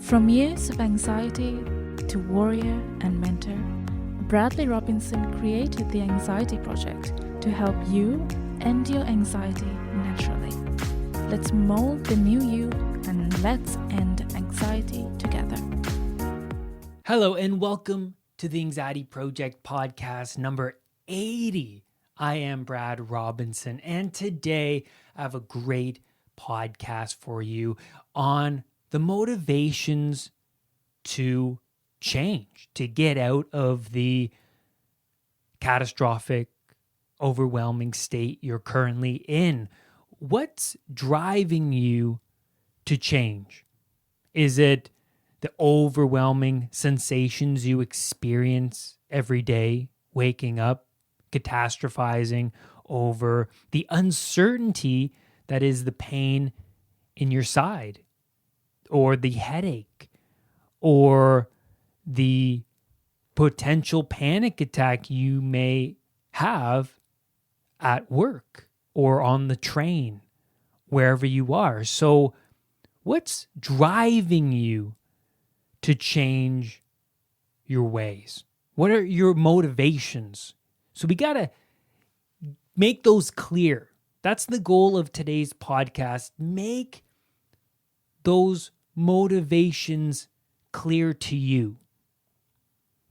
From years of anxiety to warrior and mentor, Bradley Robinson created the Anxiety Project to help you end your anxiety naturally. Let's mold the new you and let's end anxiety together. Hello and welcome to the Anxiety Project podcast number 80. I am Brad Robinson, and today I have a great podcast for you on the motivations to change, to get out of the catastrophic, overwhelming state you're currently in. What's driving you to change? Is it the overwhelming sensations you experience every day, waking up, catastrophizing over the uncertainty that is the pain in your side, or the headache, or the potential panic attack you may have at work or on the train, wherever you are? So what's driving you to change your ways? What are your motivations? So we got to make those clear. That's the goal of today's podcast. Make those motivations clear to you.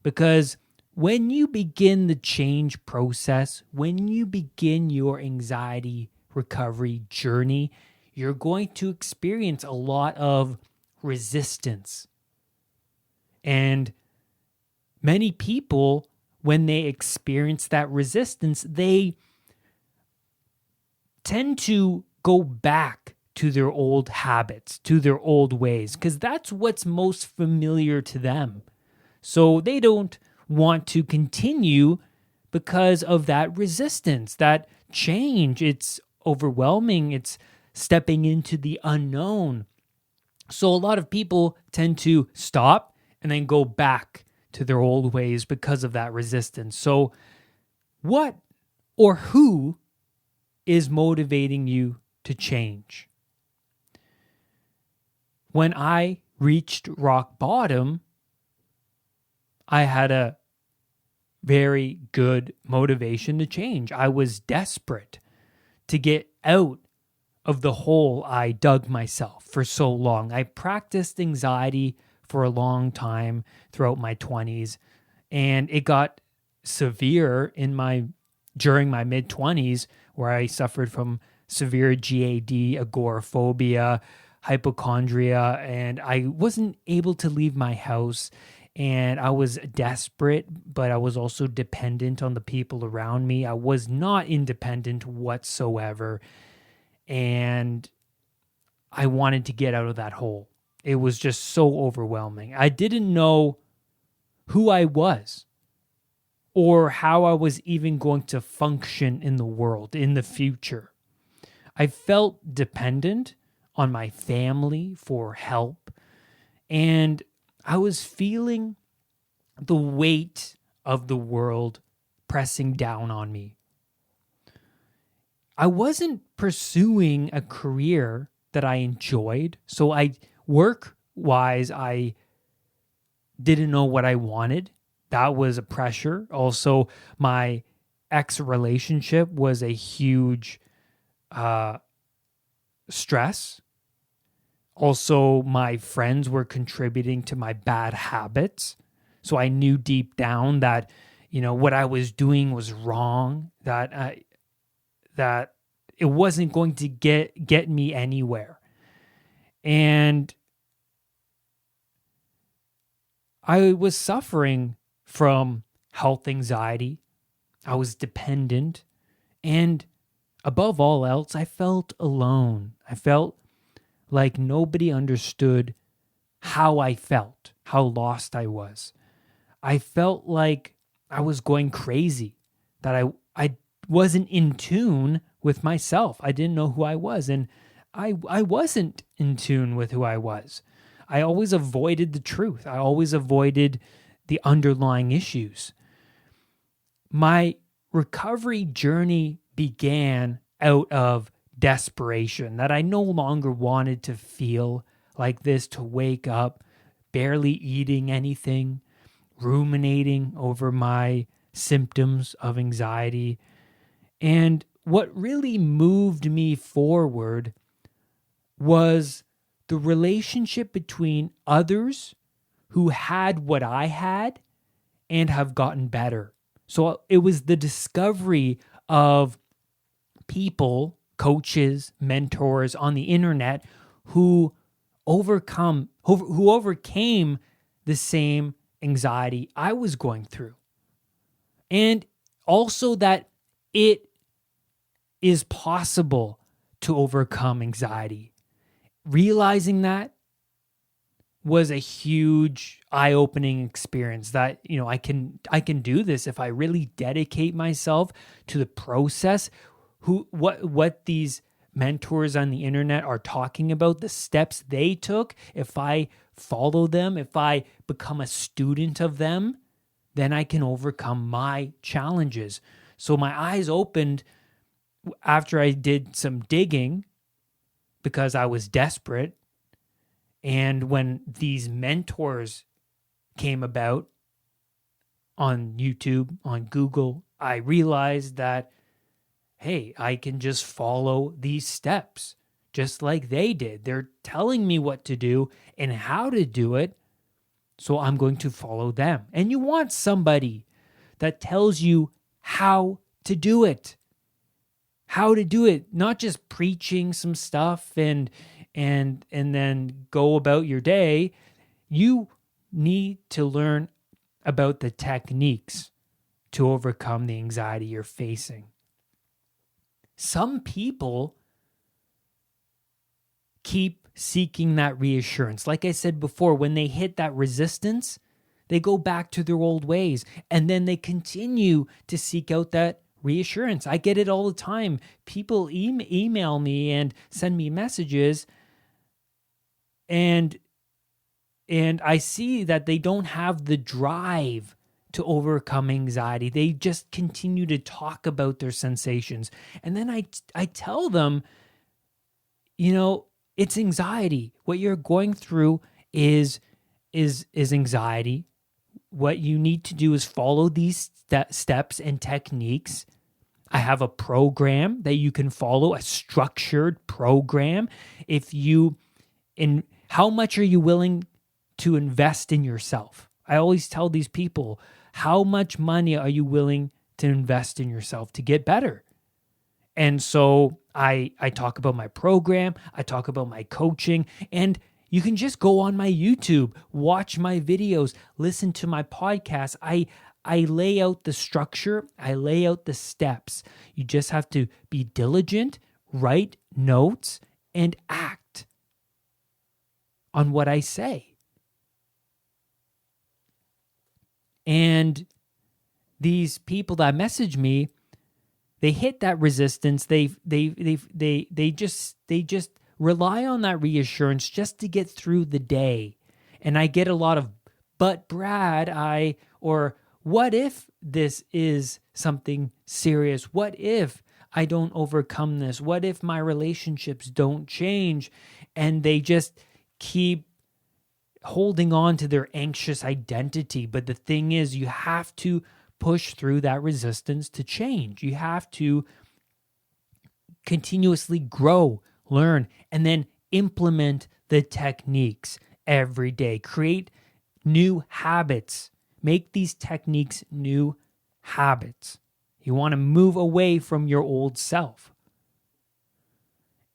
Because when you begin the change process, when you begin your anxiety recovery journey, you're going to experience a lot of resistance. And many people, when they experience that resistance, they tend to go back to their old habits, to their old ways, because that's what's most familiar to them. So they don't want to continue because of that resistance, that change. It's overwhelming. It's stepping into the unknown. So a lot of people tend to stop and then go back to their old ways because of that resistance. So what or who is motivating you to change? When I reached rock bottom, I had a very good motivation to change. I was desperate to get out of the hole I dug myself for so long. I practiced anxiety for a long time throughout my 20s, and it got severe during my mid-20s, where I suffered from severe GAD, agoraphobia, hypochondria, and I wasn't able to leave my house, and I was desperate, but I was also dependent on the people around me. I was not independent whatsoever, and I wanted to get out of that hole. It was just so overwhelming. I didn't know who I was or how I was even going to function in the world in the future. I felt dependent on my family for help, and I was feeling the weight of the world pressing down on me. I wasn't pursuing a career that I enjoyed, so work-wise, I didn't know what I wanted. That was a pressure. Also, my ex-relationship was a huge stress. Also, my friends were contributing to my bad habits. So I knew deep down that, what I was doing was wrong, that it wasn't going to get me anywhere. And I was suffering from health anxiety. I was dependent. And above all else, I felt alone. I felt like nobody understood how I felt, how lost I was. I felt like I was going crazy, that I wasn't in tune with myself. I didn't know who I was, and I wasn't in tune with who I was. I always avoided the truth. I always avoided the underlying issues. My recovery journey began out of desperation, that I no longer wanted to feel like this, to wake up barely eating anything, ruminating over my symptoms of anxiety. And what really moved me forward was the relationship between others who had what I had and have gotten better. So it was the discovery of people, coaches, mentors on the internet who overcame the same anxiety I was going through. And also that it is possible to overcome anxiety. Realizing that was a huge eye-opening experience that, I can do this if I really dedicate myself to the process. What these mentors on the internet are talking about, the steps they took, if I follow them, if I become a student of them, then I can overcome my challenges. So my eyes opened after I did some digging because I was desperate. And when these mentors came about on YouTube, on Google, I realized that, hey, I can just follow these steps just like they did. They're telling me what to do and how to do it, so I'm going to follow them. And you want somebody that tells you how to do it. How to do it, not just preaching some stuff and then go about your day. You need to learn about the techniques to overcome the anxiety you're facing. Some people keep seeking that reassurance. Like I said before, when they hit that resistance, they go back to their old ways, and then they continue to seek out that reassurance. I get it all the time. People email me and send me messages, and I see that they don't have the drive to overcome anxiety. They just continue to talk about their sensations. And then I tell them, it's anxiety. What you're going through is anxiety. What you need to do is follow these steps and techniques. I have a program that you can follow, a structured program. How much are you willing to invest in yourself? I always tell these people, how much money are you willing to invest in yourself to get better? And so I talk about my program, I talk about my coaching, and you can just go on my YouTube, watch my videos, listen to my podcast. I lay out the structure, I lay out the steps. You just have to be diligent, write notes, and act on what I say. And these people that message me, they hit that resistance. They just rely on that reassurance just to get through the day. And I get a lot of, but Brad, or what if this is something serious? What if I don't overcome this? What if my relationships don't change? And they just keep holding on to their anxious identity. But the thing is, you have to push through that resistance to change. You have to continuously grow, learn, and then implement the techniques every day. Create new habits. Make these techniques new habits. You want to move away from your old self.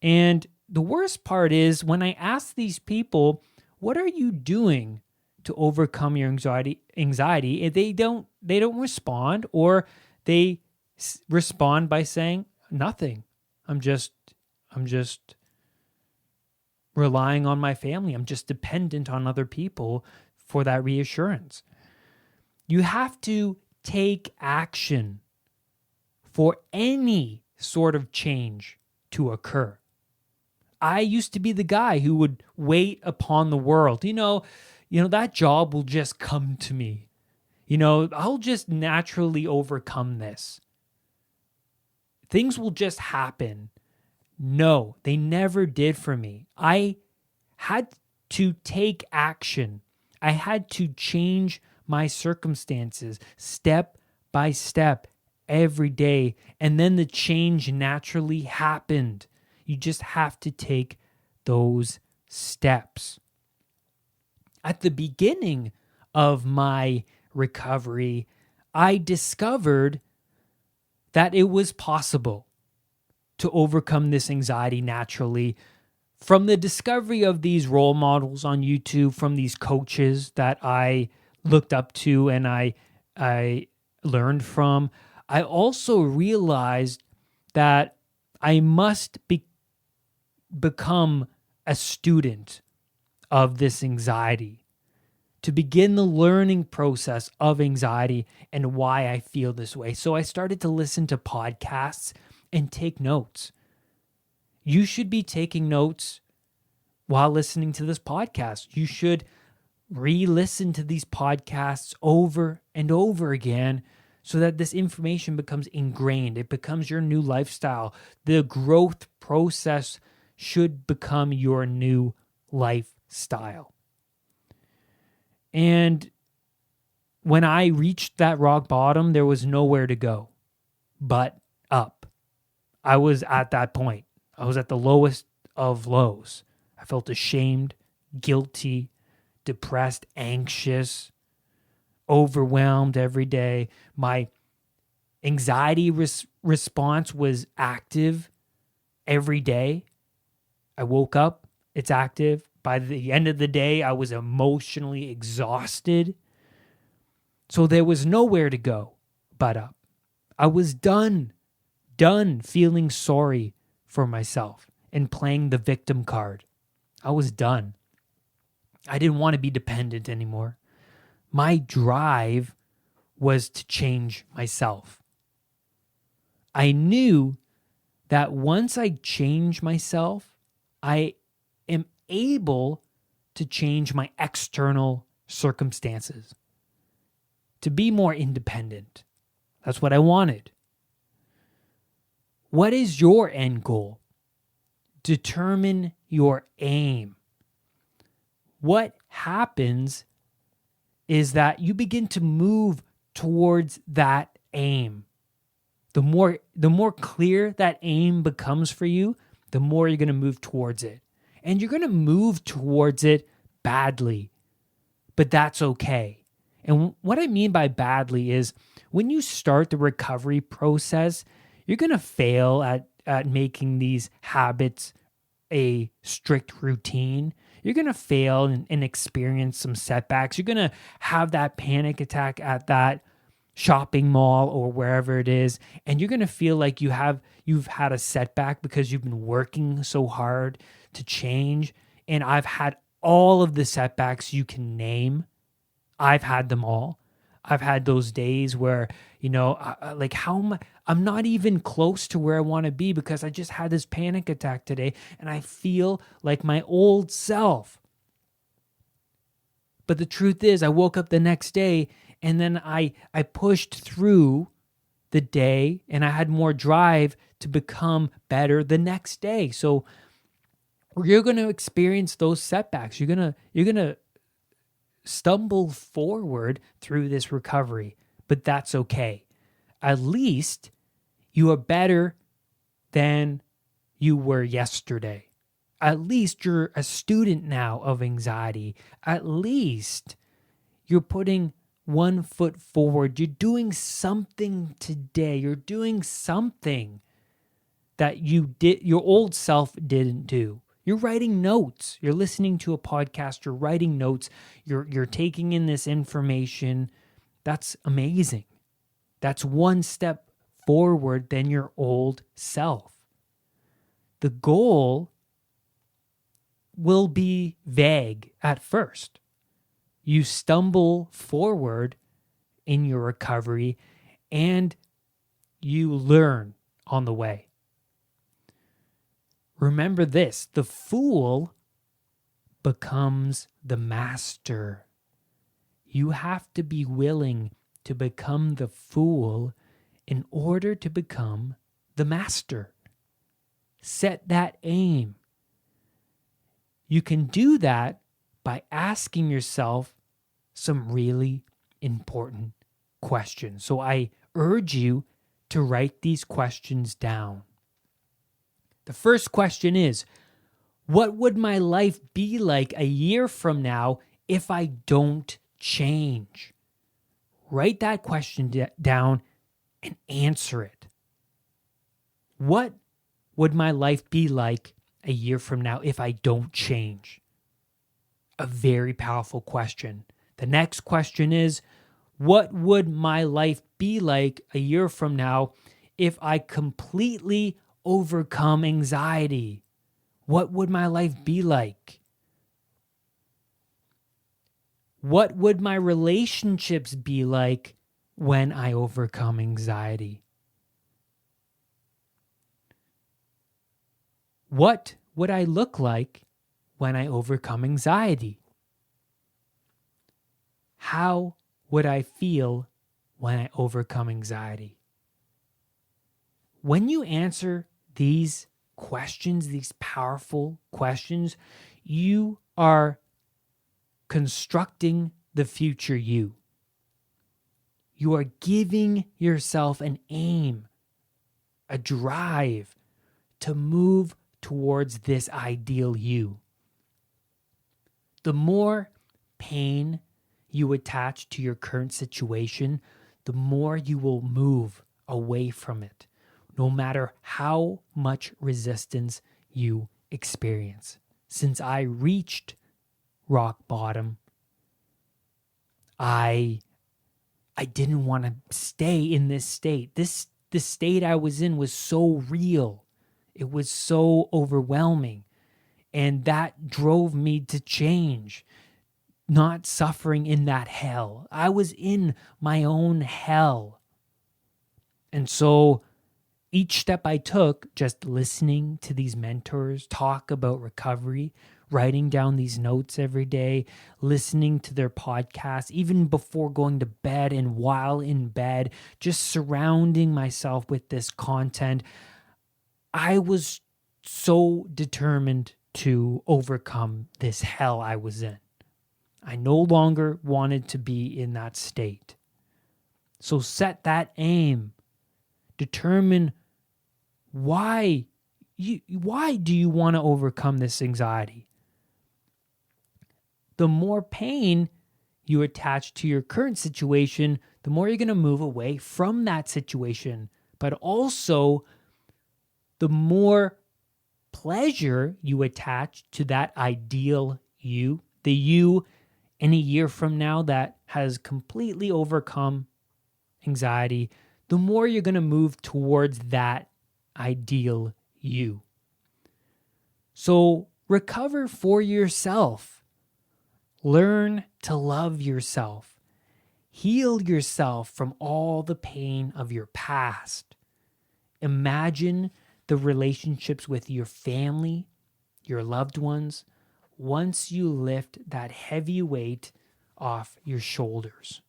And the worst part is when I ask these people, what are you doing to overcome your anxiety? If they don't respond, or they respond by saying nothing. I'm just relying on my family. I'm just dependent on other people for that reassurance. You have to take action for any sort of change to occur. I used to be the guy who would wait upon the world. That job will just come to me. I'll just naturally overcome this. Things will just happen. No, they never did for me. I had to take action. I had to change my circumstances step by step every day. And then the change naturally happened. You just have to take those steps. At the beginning of my recovery, I discovered that it was possible to overcome this anxiety naturally from the discovery of these role models on YouTube, from these coaches that I looked up to and I learned from. I also realized that I must become a student of this anxiety to begin the learning process of anxiety and why I feel this way. So I started to listen to podcasts and take notes. You should be taking notes while listening to this podcast. You should re-listen to these podcasts over and over again so that this information becomes ingrained. It becomes your new lifestyle. The growth process should become your new lifestyle. And when I reached that rock bottom, there was nowhere to go but up. I was at that point. I was at the lowest of lows. I felt ashamed, guilty, depressed, anxious, overwhelmed every day. My anxiety response was active every day. I woke up, it's active. By the end of the day, I was emotionally exhausted. So there was nowhere to go but up. I was done feeling sorry for myself and playing the victim card. I was done. I didn't want to be dependent anymore. My drive was to change myself. I knew that once I change myself, I am able to change my external circumstances, to be more independent. That's what I wanted. What is your end goal? Determine your aim. What happens is that you begin to move towards that aim. The more clear that aim becomes for you, the more you're going to move towards it. And you're going to move towards it badly, but that's okay. And what I mean by badly is when you start the recovery process, you're going to fail at making these habits a strict routine. You're going to fail and experience some setbacks. You're going to have that panic attack at that shopping mall or wherever it is, and you're going to feel like you've had a setback because you've been working so hard to change. And I've had all of the setbacks you can name. I've had them all. I've had those days where, I'm not even close to where I want to be because I just had this panic attack today and I feel like my old self. But the truth is, I woke up the next day and then I pushed through the day and I had more drive to become better the next day. So you're going to experience those setbacks. You're going to stumble forward through this recovery, but that's okay. At least you are better than you were yesterday. At least you're a student now of anxiety. At least you're putting one foot forward. You're doing something today. You're doing something that your old self didn't do. You're writing notes. You're listening to a podcast. You're writing notes. You're taking in this information. That's amazing. That's one step forward than your old self. The goal will be vague at first. You stumble forward in your recovery and you learn on the way. Remember this, the fool becomes the master. You have to be willing to become the fool in order to become the master. Set that aim. You can do that by asking yourself some really important questions. So I urge you to write these questions down. The first question is, what would my life be like a year from now if I don't change? Write that question down and answer it. What would my life be like a year from now if I don't change? A very powerful question. The next question is, what would my life be like a year from now if I completely overcome anxiety? What would my life be like? What would my relationships be like when I overcome anxiety? What would I look like when I overcome anxiety? How would I feel when I overcome anxiety? When you answer these questions, these powerful questions, you are constructing the future you. You are giving yourself an aim, a drive to move towards this ideal you. The more pain you attach to your current situation, the more you will move away from it, no matter how much resistance you experience. Since I reached rock bottom, I didn't want to stay in this state. The state I was in was so real. It was so overwhelming. And that drove me to change, not suffering in that hell. I was in my own hell. And so each step I took, just listening to these mentors talk about recovery, writing down these notes every day, listening to their podcasts, even before going to bed and while in bed, just surrounding myself with this content, I was so determined to overcome this hell I was in. I no longer wanted to be in that state. So set that aim. Determine why do you want to overcome this anxiety? The more pain you attach to your current situation, the more you're going to move away from that situation. But also, the more pleasure you attach to that ideal you, the you in a year from now that has completely overcome anxiety, the more you're going to move towards that ideal you. So recover for yourself. Learn to love yourself. Heal yourself from all the pain of your past. Imagine the relationships with your family, your loved ones, once you lift that heavy weight off your shoulders.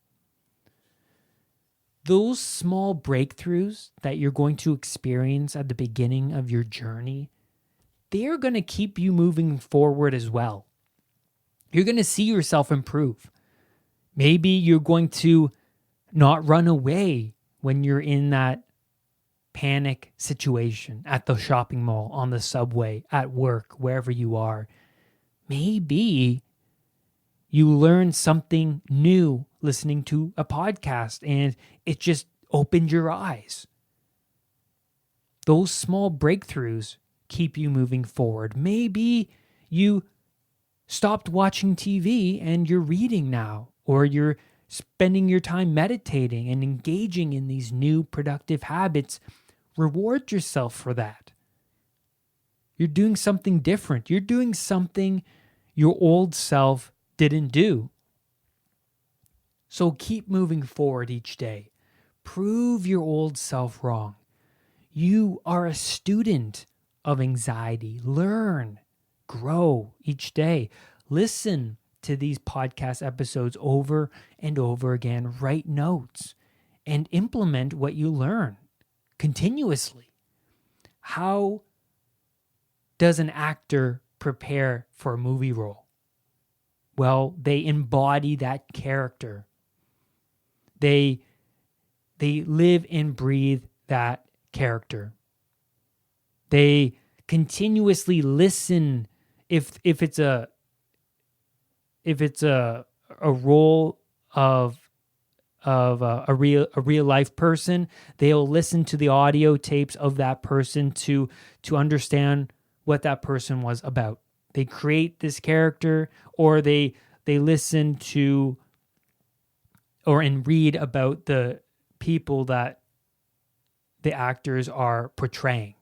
Those small breakthroughs that you're going to experience at the beginning of your journey, they're going to keep you moving forward as well. You're going to see yourself improve. Maybe you're going to not run away when you're in that panic situation at the shopping mall, on the subway, at work, wherever you are. Maybe you learn something new listening to a podcast and it just opened your eyes. Those small breakthroughs keep you moving forward. Maybe you stopped watching TV and you're reading now, or you're spending your time meditating and engaging in these new productive habits. Reward yourself for that. You're doing something different. You're doing something your old self didn't do. So keep moving forward each day. Prove your old self wrong. You are a student of anxiety. Learn, grow each day. Listen to these podcast episodes over and over again. Write notes and implement what you learn continuously. How does an actor prepare for a movie role? well, they embody that character. They live and breathe that character. They continuously listen. If it's a role of a real life person, they'll listen to the audio tapes of that person to understand what that person was about. They create this character, or they listen to and read about the people that the actors are portraying.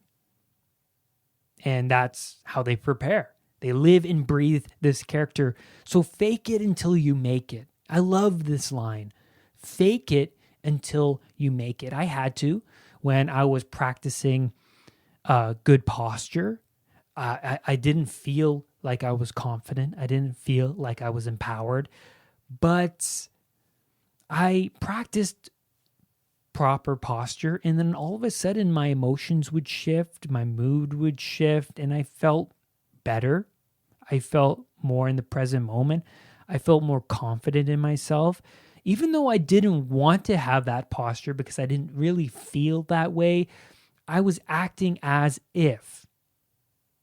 And that's how they prepare. They live and breathe this character. So fake it until you make it. I love this line. Fake it until you make it. I had to when I was practicing good posture. I didn't feel like I was confident. I didn't feel like I was empowered. But I practiced proper posture, and then all of a sudden my emotions would shift, my mood would shift, and I felt better. I felt more in the present moment. I felt more confident in myself, even though I didn't want to have that posture because I didn't really feel that way. I was acting as if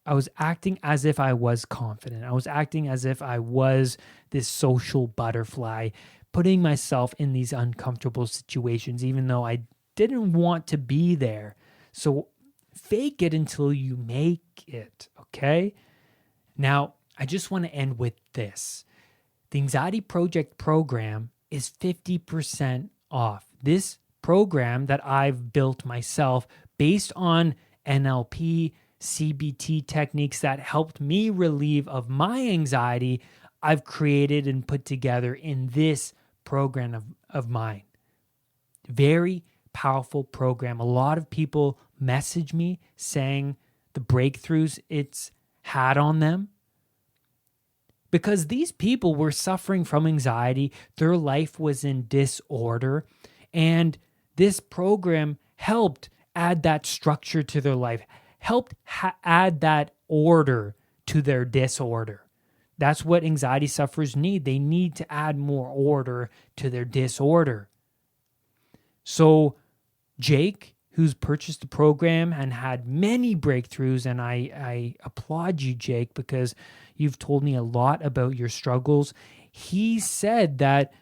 I was confident. I was acting as if I was this social butterfly, putting myself in these uncomfortable situations, even though I didn't want to be there. So fake it until you make it, okay? Now, I just want to end with this. The Anxiety Project program is 50% off. This program that I've built myself based on NLP, CBT techniques that helped me relieve of my anxiety, I've created and put together in this program of mine. Very powerful program. A lot of people message me saying the breakthroughs it's had on them, because these people were suffering from anxiety. Their life was in disorder, and this program helped add that structure to their life, helped add that order to their disorder. That's what anxiety sufferers need. They need to add more order to their disorder. So Jake, who's purchased the program and had many breakthroughs, and I applaud you, Jake, because you've told me a lot about your struggles. He said that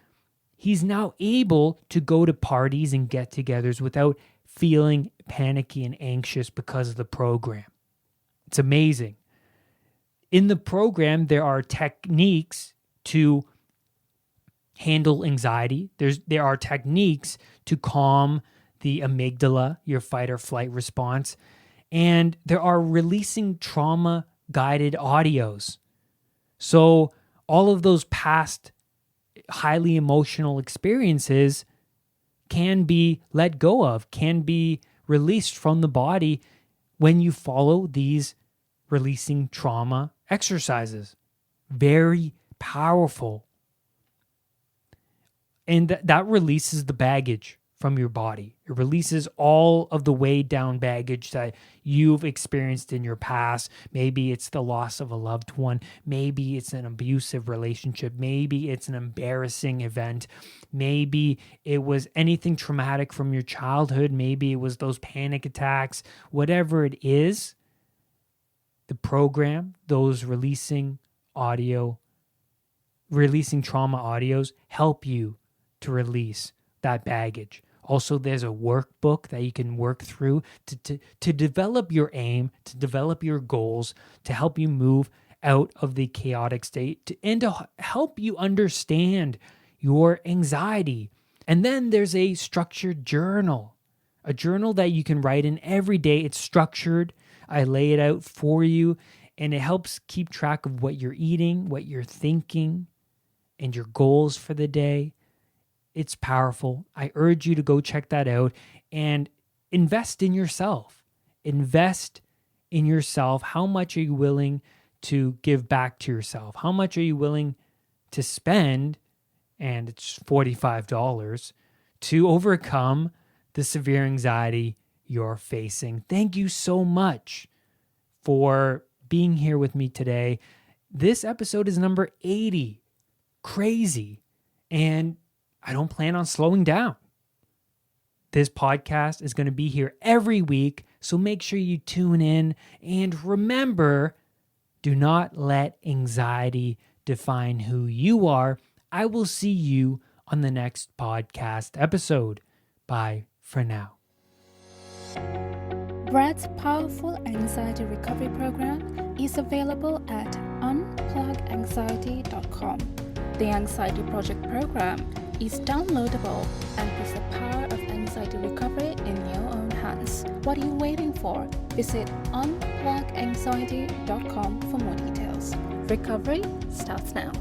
he's now able to go to parties and get-togethers without feeling panicky and anxious because of the program. It's amazing. In the program, there are techniques to handle anxiety. There are techniques to calm the amygdala, your fight or flight response. And there are releasing trauma-guided audios. So all of those past highly emotional experiences can be let go of, can be released from the body when you follow these releasing trauma exercises. Very powerful. And that releases the baggage from your body. It releases all of the weighed down baggage that you've experienced in your past. Maybe it's the loss of a loved one. Maybe it's an abusive relationship. Maybe it's an embarrassing event. Maybe it was anything traumatic from your childhood. Maybe it was those panic attacks. Whatever it is, the program, those releasing trauma audios help you to release that baggage. Also, there's a workbook that you can work through to develop your aim, to develop your goals, to help you move out of the chaotic state, and to help you understand your anxiety. And then there's a structured journal, a journal that you can write in every day. It's structured. I lay it out for you, and it helps keep track of what you're eating, what you're thinking, and your goals for the day. It's powerful. I urge you to go check that out and invest in yourself. Invest in yourself. How much are you willing to give back to yourself? How much are you willing to spend? And it's $45 to overcome the severe anxiety you're facing. Thank you so much for being here with me today. This episode is number 80. crazy, and I don't plan on slowing down. This podcast is going to be here every week, so make sure you tune in. And remember, do not let anxiety define who you are. I will see you on the next podcast episode. Bye for now. Brad's powerful anxiety recovery program is available at unpluganxiety.com. The Anxiety Project program is downloadable and puts the power of anxiety recovery in your own hands. What are you waiting for? Visit unpluganxiety.com for more details. Recovery starts now.